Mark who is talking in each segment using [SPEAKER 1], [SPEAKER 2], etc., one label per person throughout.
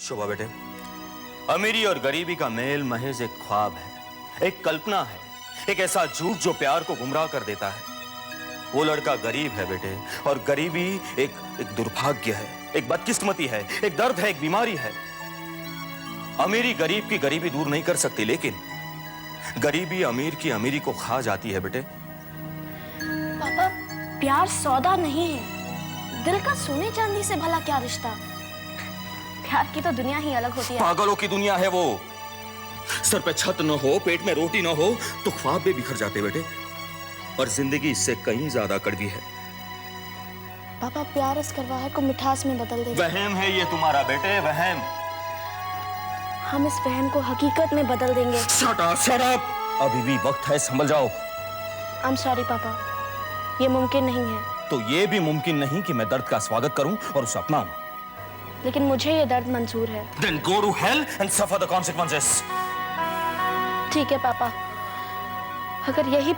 [SPEAKER 1] शोभा बेटे, अमीरी और गरीबी का मेल महज एक ख्वाब है, एक कल्पना है, एक ऐसा झूठ जो प्यार को गुमराह कर देता है। वो लड़का गरीब है बेटे, और गरीबी एक दुर्भाग्य है, एक बदकिस्मती है, एक दर्द है, एक बीमारी है। अमीरी गरीब की गरीबी दूर नहीं कर सकती, लेकिन गरीबी अमीर की अमीरी को खा जाती है बेटे।
[SPEAKER 2] पापा, प्यार सौदा नहीं है, दिल का सोने चांदी से भला क्या रिश्ता। प्यार की तो दुनिया ही अलग होती है।
[SPEAKER 1] पागलों की दुनिया है वो। सर पे छत न हो, पेट में रोटी न हो तो ख्वाब भी बिखर जाते बेटे, और जिंदगी इससे कहीं ज्यादा कड़वी है।
[SPEAKER 2] पापा, प्यार इस करवाहट को मिठास में बदल देगा।
[SPEAKER 1] वहम है ये तुम्हारा बेटे, वहम।
[SPEAKER 2] हम इस वहम को हकीकत में बदल देंगे।
[SPEAKER 1] Shut up! अभी भी वक्त है, संभल जाओ।
[SPEAKER 2] I'm sorry पापा, ये मुमकिन नहीं है।
[SPEAKER 1] तो ये भी मुमकिन नहीं कि मैं दर्द का स्वागत करूं और उसे अपनाऊं।
[SPEAKER 2] लेकिन मुझे ये दर्द मंजूर है।
[SPEAKER 1] Then go to hell and suffer the consequences.
[SPEAKER 2] ठीक है पापा, अगर यही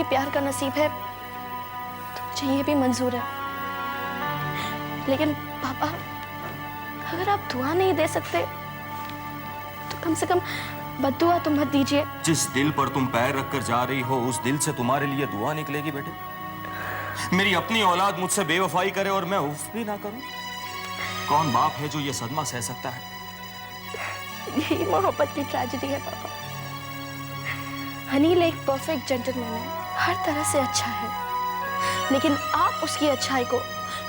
[SPEAKER 2] प्यार का नसीब है तो मुझे ये भी मंजूर है। लेकिन पापा, अगर आप दुआ नहीं दे सकते तो कम से कम बद्दुआ तो मत दीजिए।
[SPEAKER 1] जिस दिल पर तुम पैर रखकर जा रही हो, उस दिल से तुम्हारे लिए दुआ निकलेगी बेटे। मेरी अपनी औलाद मुझसे बेवफाई करे और मैं उफ भी ना करूं। कौन बाप है जो ये सदमा सह सकता है?
[SPEAKER 2] यही मोहब्बत की ट्रेजेडी है पापा। अनिल एक परफेक्ट जेंटलमैन है, हर तरह से अच्छा है, लेकिन आप उसकी अच्छाई को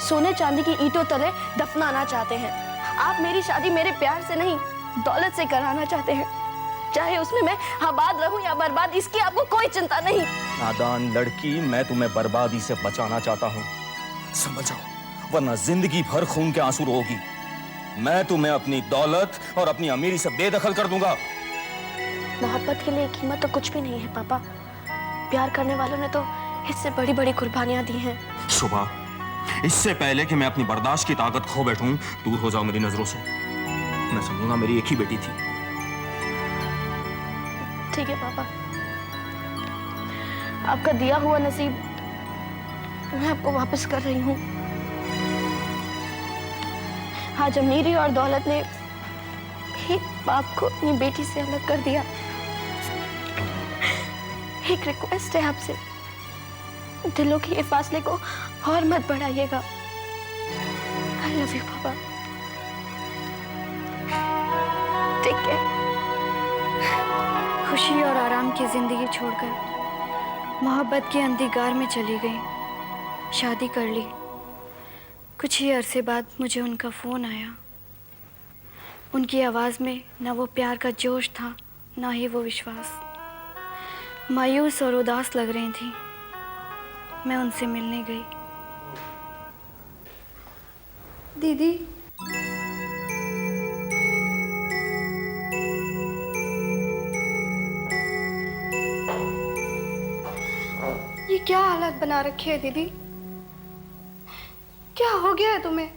[SPEAKER 2] सोने चांदी की ईंटों तले दफनाना चाहते हैं। आप मेरी शादी मेरे प्यार से नहीं, दौलत से कराना चाहते हैं। चाहे उसमें मैं आबाद रहूं या बर्बाद, इसकी आपको कोई चिंता नहीं।
[SPEAKER 1] नादान लड़की, मैं तुम्हें बर्बादी से बचाना चाहता हूं, समझ जाओ, वरना जिंदगी भर खून के आंसू रोगी। मैं तुम्हें अपनी दौलत और अपनी अमीरी से बेदखल कर दूंगा।
[SPEAKER 2] मोहब्बत के लिए कीमत तो कुछ भी नहीं है पापा। प्यार करने वालों ने तो इससे बड़ी बड़ी कुर्बानियां दी हैं।
[SPEAKER 1] शुभा, इससे पहले कि मैं अपनी बर्दाश्त की ताकत खो बैठूं, दूर हो जाओ मेरी नजरों से। मैं समझूंगा मेरी एक ही बेटी थी।
[SPEAKER 2] ठीक है पापा, आपका दिया हुआ नसीब मैं आपको वापस कर रही हूँ। आज अमीरी और दौलत ने एक बाप को अपनी बेटी से अलग कर दिया। एक रिक्वेस्ट है आपसे, दिलों के ये फासले को और मत बढ़ाइएगा। आई लव यू पापा। Take care.
[SPEAKER 3] खुशी और आराम की जिंदगी छोड़कर मोहब्बत के अंधकार में चली गई। शादी कर ली। कुछ ही अरसे बाद मुझे उनका फ़ोन आया। उनकी आवाज़ में न वो प्यार का जोश था, ना ही वो विश्वास। मायूस और उदास लग रही थी। मैं उनसे मिलने गई। दीदी, ये क्या हालत बना रखी है दीदी? क्या हो गया है तुम्हें?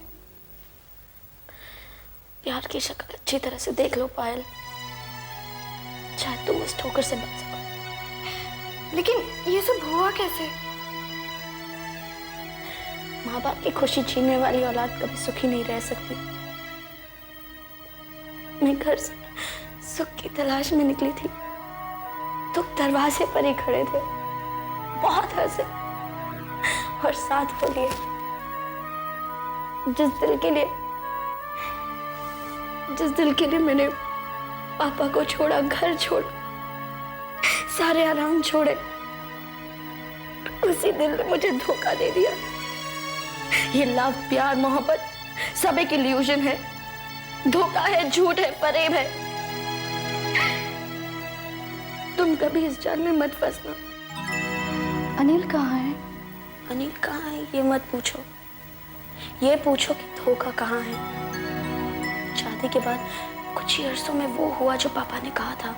[SPEAKER 2] प्यार की शक्ल अच्छी तरह से देख लो पायल, शायद तुम इस ठोकर से बच सको।
[SPEAKER 3] लेकिन ये सब हुआ कैसे?
[SPEAKER 2] माँ बाप की खुशी छीनने वाली औलाद कभी सुखी नहीं रह सकती। मैं घर से सुख की तलाश में निकली थी, तुम दरवाजे पर ही खड़े थे, बहुत हंसे और साथ बोलिए। जिस दिल के लिए मैंने पापा को छोड़ा, घर छोड़ा, सारे आराम छोड़े, उसी दिल ने मुझे धोखा दे दिया। ये लव, प्यार, मोहब्बत सब एक इल्यूजन है, धोखा है, झूठ है, फरेब है। तुम कभी इस जाल में मत फंसना।
[SPEAKER 3] अनिल कहाँ है?
[SPEAKER 2] अनिल कहाँ है ये मत पूछो, ये पूछो कि धोखा कहाँ है। शादी के बाद कुछ ही अरसों में वो हुआ जो पापा ने कहा था।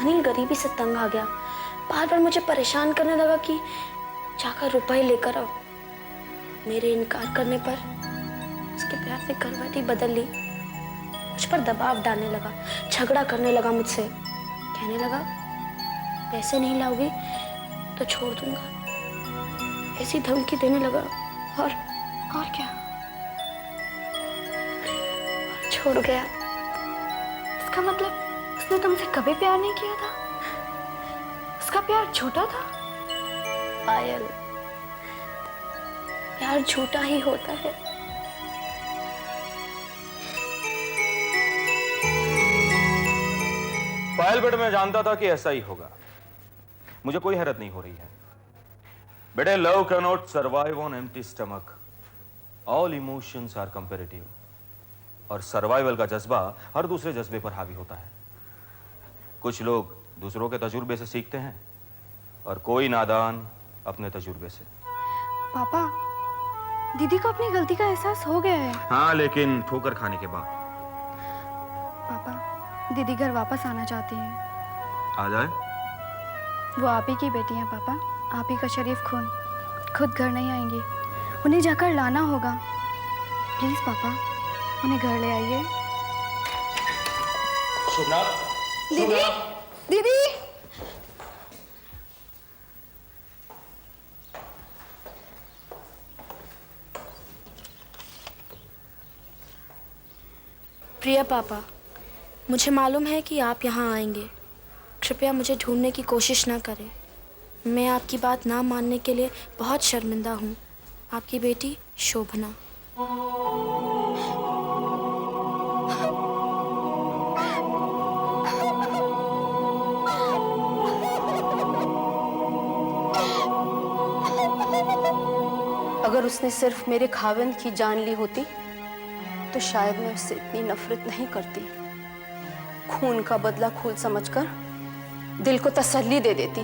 [SPEAKER 2] अनिल गरीबी से तंग आ गया, बार बार मुझे परेशान करने लगा कि जाकर रुपए लेकर आओ। मेरे इनकार करने पर उसके प्यार ने करवट ही बदल ली। मुझ पर दबाव डालने लगा, झगड़ा करने लगा मुझसे, कहने लगा पैसे नहीं लाओगी तो छोड़ दूंगा, ऐसी धमकी देने लगा। और क्या, छोड़ गया।
[SPEAKER 3] इसका मतलब उसने तुमसे कभी प्यार नहीं किया था? उसका प्यार झूठा था?
[SPEAKER 2] पायल, प्यार झूठा ही होता है।
[SPEAKER 1] पायल बेटे, मैं जानता था कि ऐसा ही होगा। मुझे कोई हैरत नहीं हो रही है बेटे। Love can not survive on empty stomach. All emotions are comparative, और सर्वाइवल का जज्बा हर दूसरे जज्बे पर हावी होता है। कुछ लोग दूसरों के तजुर्बे से सीखते हैं और कोई नादान अपने तजुर्बे से।
[SPEAKER 3] पापा, दीदी को अपनी गलती का एहसास हो गया है।
[SPEAKER 1] हाँ, लेकिन ठोकर खाने के बाद।
[SPEAKER 3] पापा, दीदी घर वापस आना चाहती हैं।
[SPEAKER 1] आ जाए।
[SPEAKER 3] वो आप ही की बेटी हैं पापा, आप ही का शरीफ खून। खुद घर नहीं आएंगी, उन्हें जाकर लाना होगा। प्लीज पापा, उन्हें घर ले आइए।
[SPEAKER 1] शुभना,
[SPEAKER 3] दीदी, दीदी।
[SPEAKER 2] प्रिया पापा, मुझे मालूम है कि आप यहाँ आएंगे। कृपया मुझे ढूंढने की कोशिश ना करें। मैं आपकी बात ना मानने के लिए बहुत शर्मिंदा हूँ। आपकी बेटी शोभना।
[SPEAKER 4] अगर उसने सिर्फ मेरे खाविंद की जान ली होती तो शायद मैं उससे इतनी नफरत नहीं करती। खून का बदला खून समझकर दिल को तसल्ली दे देती,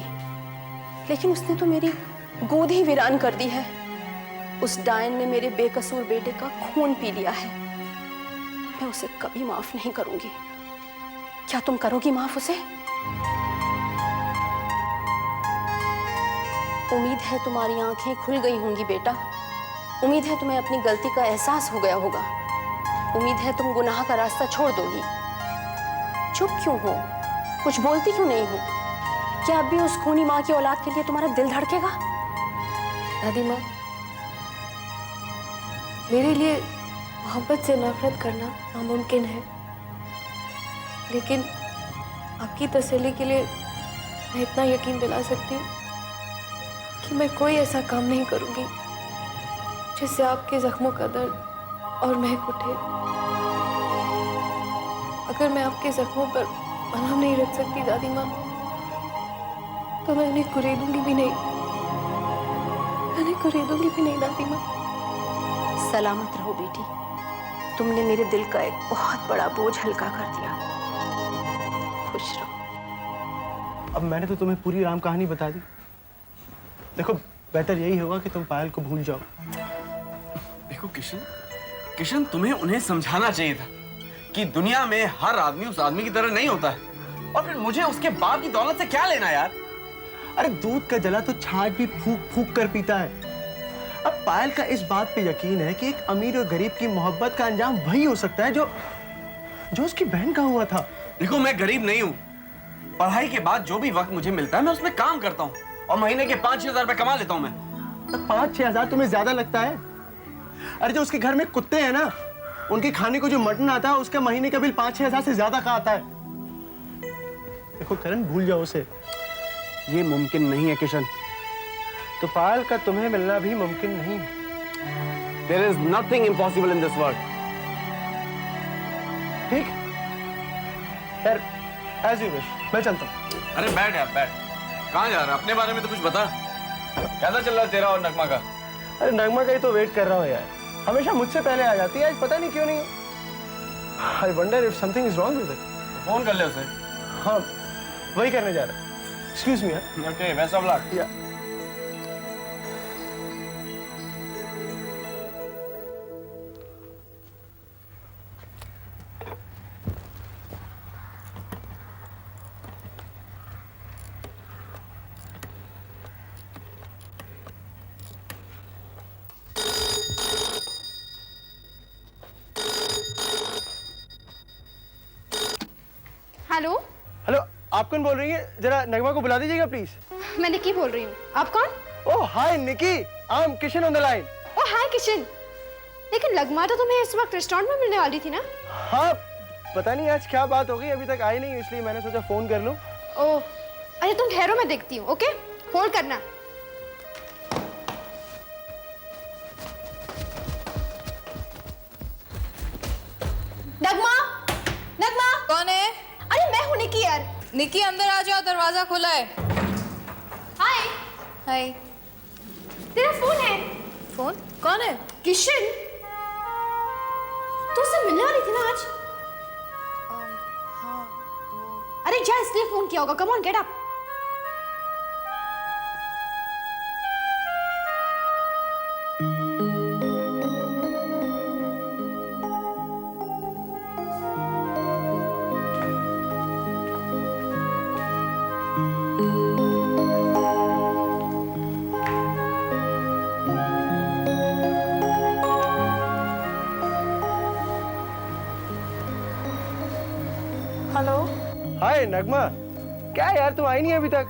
[SPEAKER 4] लेकिन उसने तो मेरी गोद ही वीरान कर दी है। उस डायन ने मेरे बेकसूर बेटे का खून पी लिया है। मैं उसे कभी माफ नहीं करूंगी। क्या तुम करोगी माफ उसे? उम्मीद है तुम्हारी आंखें खुल गई होंगी बेटा। उम्मीद है तुम्हें अपनी गलती का एहसास हो गया होगा। उम्मीद है तुम गुनाह का रास्ता छोड़ दोगी। चुप क्यों हो? कुछ बोलती क्यों नहीं हो? क्या अब भी उस खूनी माँ की औलाद के लिए तुम्हारा दिल धड़केगा?
[SPEAKER 2] दादी माँ, मेरे लिए मोहब्बत से नफरत करना नामुमकिन है, लेकिन आपकी तसल्ली के लिए मैं इतना यकीन दिला सकती हूँ कि मैं कोई ऐसा काम नहीं करूँगी जिससे आपके जख्मों का दर्द और महक उठे। अगर मैं आपके जख्मों पर मलहम नहीं रख सकती दादी माँ, तो मैं उन्हें कुरेदूंगी भी नहीं। कुरेदूंगी भी नहीं दादी माँ।
[SPEAKER 4] सलामत रहो बेटी। तुमने मेरे दिल का एक बहुत बड़ा बोझ हल्का कर दिया। खुश रहो।
[SPEAKER 5] अब मैंने तो तुम्हें पूरी राम कहानी बता दी। देखो, बेहतर यही होगा कि तुम पायल को भूल जाओ।
[SPEAKER 6] देखो किशन, तुम्हें उन्हें समझाना चाहिए था कि दुनिया में हर आदमी उस आदमी की तरह नहीं होता है। और फिर मुझे उसके बाप की दौलत से क्या लेना यार?
[SPEAKER 5] अरे दूध का जला तो छाछ भी फूक फूक कर पीता है। अब पायल का इस बात पे यकीन है कि एक अमीर और गरीब की मोहब्बत का अंजाम वही हो सकता है जो उसकी बहन का हुआ था।
[SPEAKER 6] देखो, मैं गरीब नहीं हूँ। पढ़ाई के बाद जो भी वक्त मुझे मिलता है मैं उसमें काम करता हूँ और महीने के 5-6 हजार रुपए कमा लेता हूँ मैं।
[SPEAKER 5] तो 5-6 हजार तुम्हें ज्यादा लगता है? अरे जो उसके घर में कुत्ते हैं ना, उनके खाने को जो मटन आता है उसका महीने का बिल 5-6 हजार से ज्यादा का आता है। देखो करण, भूल जाओ उसे।
[SPEAKER 7] ये मुमकिन नहीं है किशन।
[SPEAKER 5] तो पायल का तुम्हें मिलना भी मुमकिन नहीं।
[SPEAKER 7] There is nothing impossible in this world.
[SPEAKER 5] ठीक, यार as you wish, मैं चलता हूँ।
[SPEAKER 6] अरे बैठ यार, बैठ। कहाँ जा रहा है? अपने बारे में तो कुछ बता। कैसा चल रहा है तेरा और नगमा का?
[SPEAKER 5] अरे नगमा का ही तो वेट कर रहा हूँ यार। हमेशा मुझसे पहले आ जाती है, आज पता नहीं क्यों नहीं। I wonder if something is wrong with it.
[SPEAKER 6] Phone कर ले उसे।
[SPEAKER 5] हाँ, वही करने जा रहा है। Excuse me, यार।
[SPEAKER 6] Okay, best of luck.
[SPEAKER 5] या
[SPEAKER 8] हेलो,
[SPEAKER 5] हेलो, आप कौन बोल रही हैं? जरा नगमा को बुला दीजिएगा प्लीज।
[SPEAKER 8] मैं निकी बोल रही हूँ। आप कौन?
[SPEAKER 5] Oh hi Nikki, I am Kishan on the line.
[SPEAKER 8] Oh hi Kishan. लेकिन लगमा तो तुम्हें इस वक्त रेस्टोरेंट में मिलने वाली थी ना?
[SPEAKER 5] हाँ, पता नहीं आज क्या बात हो गई, अभी तक आई नहीं, इसलिए मैंने सोचा फोन कर लूं।
[SPEAKER 8] ओह, अच्छा तुम ठहरो, मैं देखती हूँ। ओके, होल्ड करना। नगमा, नगमा।
[SPEAKER 9] कौन है?
[SPEAKER 8] अरे मैं हूँ निकी यार।
[SPEAKER 9] निकी अंदर आ जाओ, दरवाजा खुला है।
[SPEAKER 8] हाय।
[SPEAKER 9] हाय।
[SPEAKER 8] तेरा फोन है?
[SPEAKER 9] फोन? कौन है?
[SPEAKER 8] किशन, तू उससे मिलने वाली थी ना आज?
[SPEAKER 9] हाँ।
[SPEAKER 8] अरे जा, इसलिए फोन किया होगा। Come on, get up.
[SPEAKER 2] Hello.
[SPEAKER 5] Hi Nagma, क्या यार तुम आई नहीं अभी तक?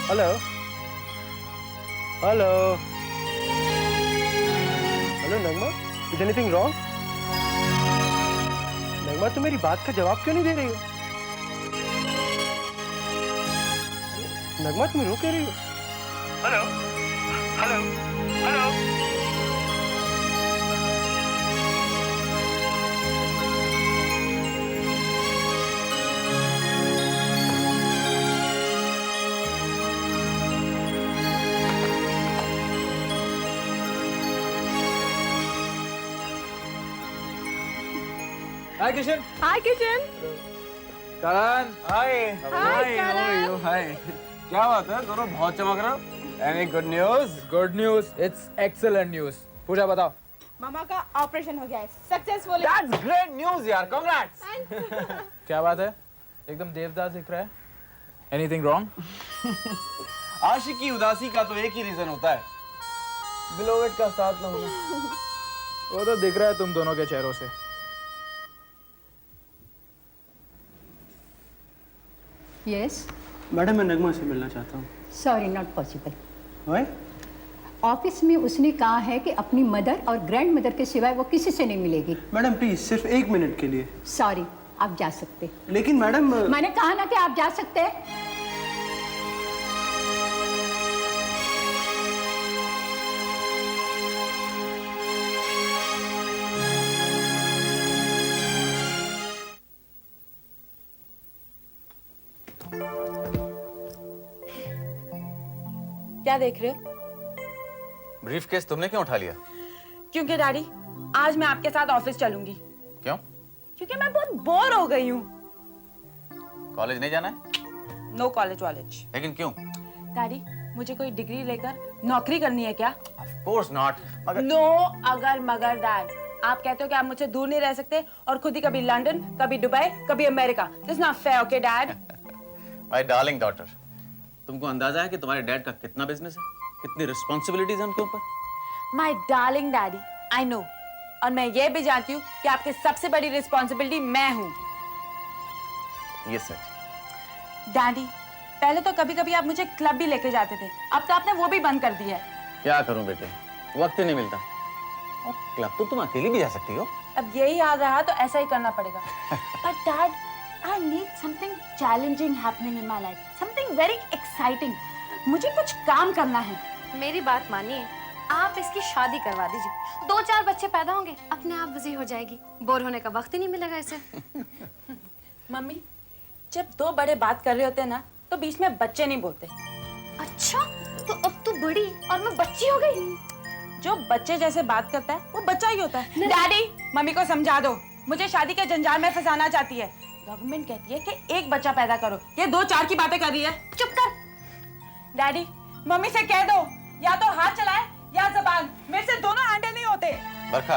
[SPEAKER 5] Hello hello hello Nagma, is anything wrong? Nagma, तुम मेरी बात का जवाब क्यों नहीं दे रही हो? नगमा, तुम रो क्यों रही हो? Hello hello hello.
[SPEAKER 6] Hi Kishan.
[SPEAKER 9] Hi Kishan.
[SPEAKER 6] Karan. Hi.
[SPEAKER 9] Hi Karan.
[SPEAKER 6] Hi. क्या बात है, दोनों बहुत चमक रहे हो। Any good news?
[SPEAKER 10] Good news, it's excellent news. Pooja बताओ।
[SPEAKER 9] मामा का ऑपरेशन हो गया है, सक्सेसफुल।
[SPEAKER 6] दैट्स ग्रेट न्यूज यार, कांग्रेट्स।
[SPEAKER 10] क्या बात है, एकदम देवदास दिख रहा है। Anything wrong?
[SPEAKER 6] आशिक की उदासी का तो एक ही रीजन होता है, बिलोवेड का साथ न होना।
[SPEAKER 10] वो तो दिख रहा है तुम दोनों के चेहरों से।
[SPEAKER 11] Yes,
[SPEAKER 5] मैडम, मैं नगमा से मिलना चाहता हूँ।
[SPEAKER 11] sorry, not possible.
[SPEAKER 5] Why?
[SPEAKER 11] Office में उसने कहा है कि अपनी मदर और ग्रैंड मदर के सिवाय वो किसी से नहीं मिलेगी।
[SPEAKER 5] मैडम प्लीज, सिर्फ 1 मिनट के लिए।
[SPEAKER 11] सॉरी, आप जा सकते।
[SPEAKER 5] लेकिन मैडम,
[SPEAKER 11] मैंने कहा ना कि आप जा सकते हैं।
[SPEAKER 9] क्या देख रहे हो?
[SPEAKER 1] ब्रीफकेस तुमने क्यों उठा लिया?
[SPEAKER 9] क्योंकि डैडी, आज मैं आपके साथ ऑफिस चलूंगी।
[SPEAKER 1] क्यों?
[SPEAKER 9] क्योंकि मैं बहुत बोर हो गई हूँ।
[SPEAKER 1] कॉलेज नहीं जाना है?
[SPEAKER 9] नो कॉलेज वॉलेज।
[SPEAKER 1] लेकिन क्यों?
[SPEAKER 9] डैडी, मुझे कोई डिग्री लेकर नौकरी करनी है क्या?
[SPEAKER 1] Of course not. मगर
[SPEAKER 9] नो अगर मगर डैड। आप कहते हो कि आप मुझसे दूर नहीं रह सकते और खुद ही कभी लंदन, कभी दुबई, कभी America. This not fair, okay dad?
[SPEAKER 1] My darling daughter, तुमको अंदाजा है कि तुम्हारे डैड का कितना बिजनेस है, कितनी रिस्पॉन्सिबिलिटीज है उनके ऊपर?
[SPEAKER 9] My darling daddy, I know. और मैं ये भी जानती हूँ कि आपकी सबसे बड़ी रिस्पॉन्सिबिलिटी मैं हूँ।
[SPEAKER 1] ये सच।
[SPEAKER 9] डैडी, पहले तो कभी कभी आप मुझे क्लब भी लेके जाते थे, अब तो आपने वो भी बंद कर दिया है।
[SPEAKER 1] क्या करूं बेटे, वक्त ही नहीं मिलता। और क्लब तो तुम अकेली भी जा सकती हो।
[SPEAKER 9] अब यही हाल रहा तो ऐसा ही करना पड़ेगा। But Dad, I need something challenging happening in my life, something very exciting. मुझे कुछ काम करना है।
[SPEAKER 2] मेरी बात मानिए, आप इसकी शादी करवा दीजिए, 2-4 बच्चे पैदा होंगे, अपने आप बिजी हो जाएगी, बोर होने का वक्त ही नहीं मिलेगा इसे।
[SPEAKER 9] मम्मी, जब दो बड़े बात कर रहे होते हैं ना, तो बीच में बच्चे नहीं बोलते।
[SPEAKER 2] अच्छा, तो अब तू बड़ी और मैं बच्ची हो गई।
[SPEAKER 9] जो बच्चे जैसे बात करता है वो बच्चा ही होता है। डैडी, मम्मी को समझा दो, मुझे शादी के जंजाल में फंसाना चाहती है। गवर्नमेंट कहती है कि 1 बच्चा पैदा करो, ये 2-4 की बातें कर रही है। चुप कर। डैडी, मम्मी से कह दो, या तो हाथ चलाए या जबान, मेरे से दोनों हैंडल नहीं होते।
[SPEAKER 1] बरखा,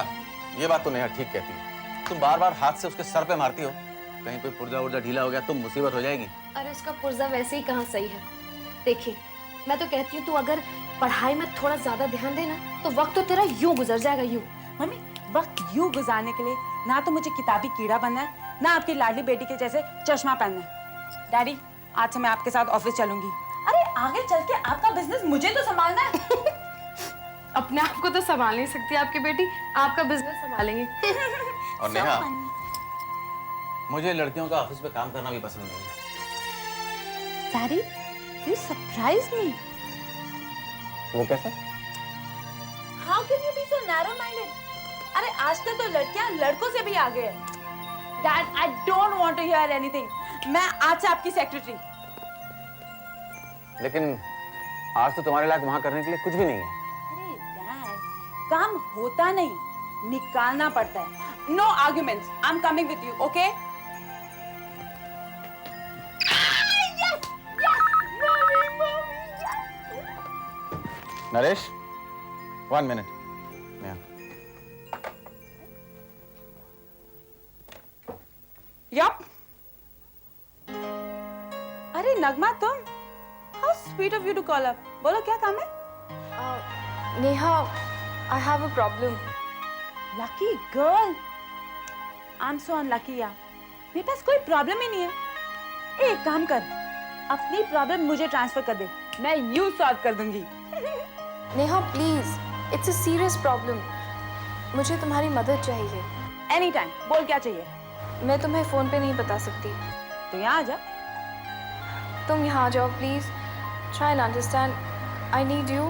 [SPEAKER 1] ये बात तो नेहा ठीक कहती है। तुम बार बार हाथ से उसके सर पे मारती हो, कहीं कोई पुर्जा उर्जा ढीला हो गया तो मुसीबत हो जाएगी।
[SPEAKER 2] अरे उसका पुर्जा वैसे ही कहाँ सही है। देखिए, मैं तो कहती हूँ तू अगर पढ़ाई में थोड़ा ज्यादा ध्यान देना तो वक्त तो तेरा यूं गुजर जाएगा, यूं।
[SPEAKER 9] मम्मी, वक्त यूं गुजारने के लिए ना तो मुझे किताबी कीड़ा बनना है, ना आपकी लाडली बेटी के जैसे चश्मा पहनना है। डैडी, आज से मैं आपके साथ ऑफिस चलूंगी। अरे आगे चल के आपका बिजनेस मुझे तो संभालना है।
[SPEAKER 8] अपने आप को तो संभाल नहीं सकती आपकी बेटी, आपका बिजनेस संभालेंगे।
[SPEAKER 6] और नेहा, मुझे लड़कियों का ऑफिस में काम करना भी पसंद नहीं है।
[SPEAKER 9] Daddy, you surprised me.
[SPEAKER 6] वो कैसे?
[SPEAKER 9] How can you be so narrow-minded? अरे आजकल तो लड़कियां लड़कों से भी आगे हैं। Dad, I don't want to hear anything. मैं आज से आपकी सेक्रेटरी।
[SPEAKER 7] लेकिन आज तो तुम्हारे लायक वहां करने के लिए कुछ भी नहीं है।
[SPEAKER 9] अरे डैड, काम होता नहीं, निकालना पड़ता है। No arguments. I'm coming with you, okay?
[SPEAKER 7] Naresh, 1 minute. Yeah.
[SPEAKER 9] Yup. अरे नगमा तुम? How sweet of you to call up. बोलो क्या काम है?
[SPEAKER 8] Neha, I have a problem.
[SPEAKER 9] Lucky girl. I'm so unlucky यार। मेरे पास कोई प्रॉब्लम ही नहीं है। एक काम कर, अपनी प्रॉब्लम मुझे ट्रांसफर कर दे, मैं यू सॉल्व कर दूंगी।
[SPEAKER 8] Neha please, it's a serious problem. मुझे तुम्हारी मदद चाहिए।
[SPEAKER 9] एनी टाइम, बोल क्या चाहिए?
[SPEAKER 8] मैं तुम्हें फोन पे नहीं बता सकती।
[SPEAKER 9] तो यहाँ आ जा।
[SPEAKER 8] तुम यहाँ आ जाओ please. Try and understand, I need you.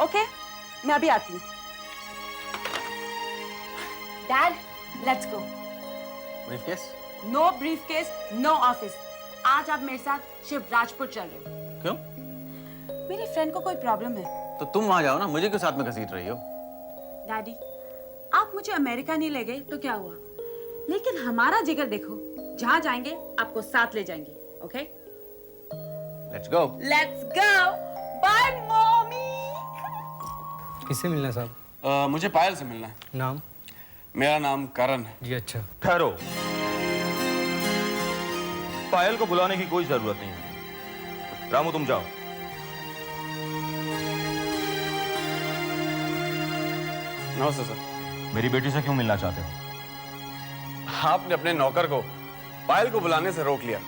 [SPEAKER 9] Okay, मैं अभी आती हूँ। Dad, let's go.
[SPEAKER 6] Briefcase?
[SPEAKER 9] No briefcase, no office. आज आप मेरे साथ शिवराजपुर चल रहे हो।
[SPEAKER 6] क्यों?
[SPEAKER 9] मेरी फ्रेंड को कोई प्रॉब्लम है।
[SPEAKER 6] तो तुम वहां जाओ ना, मुझे क्यों साथ में घसीट रही हो?
[SPEAKER 9] डैडी, आप मुझे अमेरिका नहीं ले गए तो क्या हुआ, लेकिन हमारा जिगर देखो, जहां जाएंगे आपको साथ ले जाएंगे। Okay,
[SPEAKER 6] let's go.
[SPEAKER 9] Let's go. Bye mommy.
[SPEAKER 10] किससे मिलना है साहब?
[SPEAKER 6] मुझे पायल से मिलना है।
[SPEAKER 10] नाम?
[SPEAKER 6] मेरा नाम करण है।
[SPEAKER 10] जी अच्छा।
[SPEAKER 1] ठहरो, पायल को बुलाने की कोई जरूरत नहीं है। रामू तुम जाओ।
[SPEAKER 6] नमस्ते सर।
[SPEAKER 1] मेरी बेटी से क्यों मिलना चाहते हो?
[SPEAKER 6] आपने अपने नौकर को पायल को बुलाने से रोक लिया,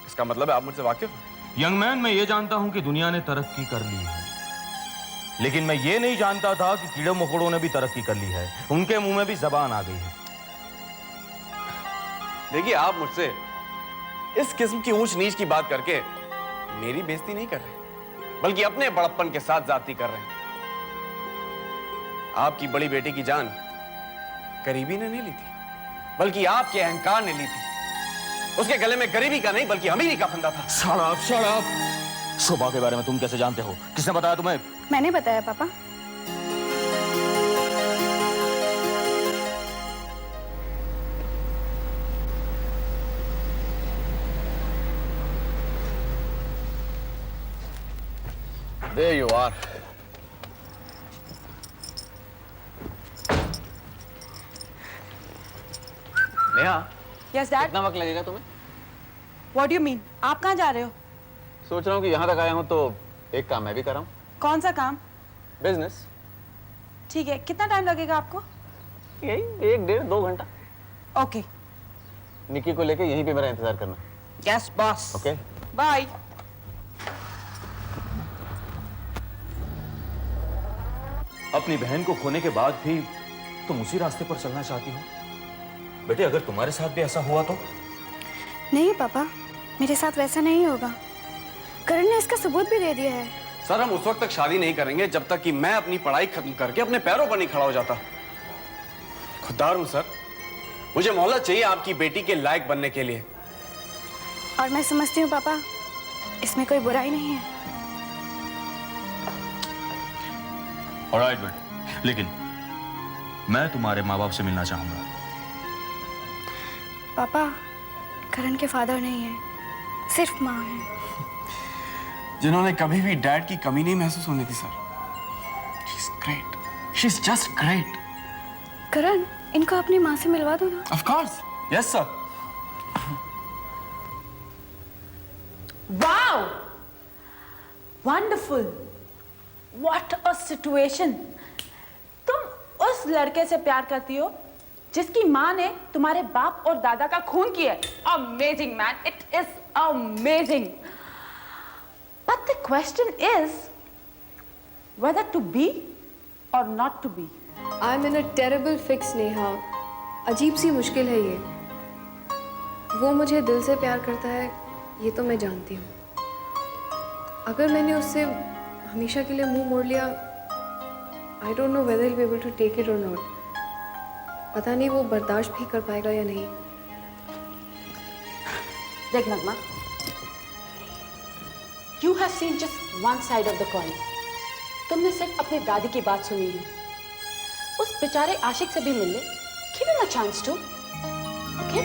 [SPEAKER 6] इसका मतलब है आप मुझसे वाकिफ हैं?
[SPEAKER 1] यंग मैन, मैं ये जानता हूं कि दुनिया ने तरक्की कर ली है, लेकिन मैं ये नहीं जानता था कि कीड़े मकोड़ों ने भी तरक्की कर ली है। उनके मुंह में भी जबान आ गई है।
[SPEAKER 6] देखिए, आप मुझसे इस किस्म की ऊंच नीच की बात करके मेरी बेइज्जती नहीं कर रहे, बल्कि अपने बड़प्पन के साथ जाती कर रहे हैं। आपकी बड़ी बेटी की जान गरीबी ने नहीं ली थी, बल्कि आपके अहंकार ने ली थी। उसके गले में गरीबी का नहीं बल्कि अमीरी का फंदा था।
[SPEAKER 1] Shut up, shut up. Shobha के बारे में तुम कैसे जानते हो? किसने बताया तुम्हें?
[SPEAKER 3] मैंने बताया पापा।
[SPEAKER 7] There you are. Neha,
[SPEAKER 9] yes dad.
[SPEAKER 7] कितना वक्त लगेगा तुम्हें?
[SPEAKER 9] What do you mean? आप कहाँ जा रहे हो?
[SPEAKER 7] सोच रहा हूँ कि यहाँ तक आया हूँ तो एक काम मैं भी कर रहा हूँ।
[SPEAKER 9] कौन सा काम?
[SPEAKER 7] बिजनेस।
[SPEAKER 9] ठीक है, कितना टाइम लगेगा आपको?
[SPEAKER 7] यही 1, 1.5, 2 घंटा।
[SPEAKER 9] ओके।
[SPEAKER 7] निक्की को लेके यहीं पे मेरा इंतजार करना।
[SPEAKER 9] Yes boss.
[SPEAKER 7] ओके।
[SPEAKER 9] बाय।
[SPEAKER 1] अपनी बहन को खोने के बाद भी तुम उसी रास्ते पर चलना चाहती हो? बेटे, अगर तुम्हारे साथ भी ऐसा हुआ तो?
[SPEAKER 3] नहीं पापा, मेरे साथ वैसा नहीं होगा। करण ने इसका सबूत भी दे दिया है।
[SPEAKER 6] सर, हम उस वक्त तक शादी नहीं करेंगे जब तक कि मैं अपनी पढ़ाई खत्म करके अपने पैरों पर नहीं खड़ा हो जाता। खुददार हूं सर, मुझे मोहलत चाहिए आपकी बेटी के लायक बनने के लिए।
[SPEAKER 3] और मैं समझती हूँ पापा, इसमें कोई बुराई नहीं है।
[SPEAKER 1] ऑलराइट बेटे, लेकिन मैं तुम्हारे माँ बाप से मिलना चाहूंगा।
[SPEAKER 3] पापा, करण के फादर नहीं है, सिर्फ माँ है।
[SPEAKER 6] जिन्होंने कभी भी डैड की कमी नहीं महसूस होने दी sir. She is great, she is just great.
[SPEAKER 3] Karan, इनको अपनी माँ से मिलवा दो ना।
[SPEAKER 6] Of course, yes sir.
[SPEAKER 9] Wow, wonderful, what a situation. तुम उस लड़के से प्यार करती हो जिसकी माँ ने तुम्हारे बाप और दादा का खून किया है। Amazing man, it is amazing. But the question is whether to be or not to be.
[SPEAKER 8] I'm in a terrible fix, Neha. अजीब सी मुश्किल है ये। वो मुझे दिल से प्यार करता है, ये तो मैं जानती हूँ। अगर मैंने उससे हमेशा के लिए मुंह मोड़ लिया, I don't know whether he'll be able to take it or not. पता नहीं वो बर्दाश्त भी कर पाएगा या नहीं।
[SPEAKER 9] देख नगमा, you have seen just one side of the coin. तुमने सिर्फ अपनी दादी की बात सुनी है। उस बेचारे आशिक से भी मिल ले, give him a chance to, okay?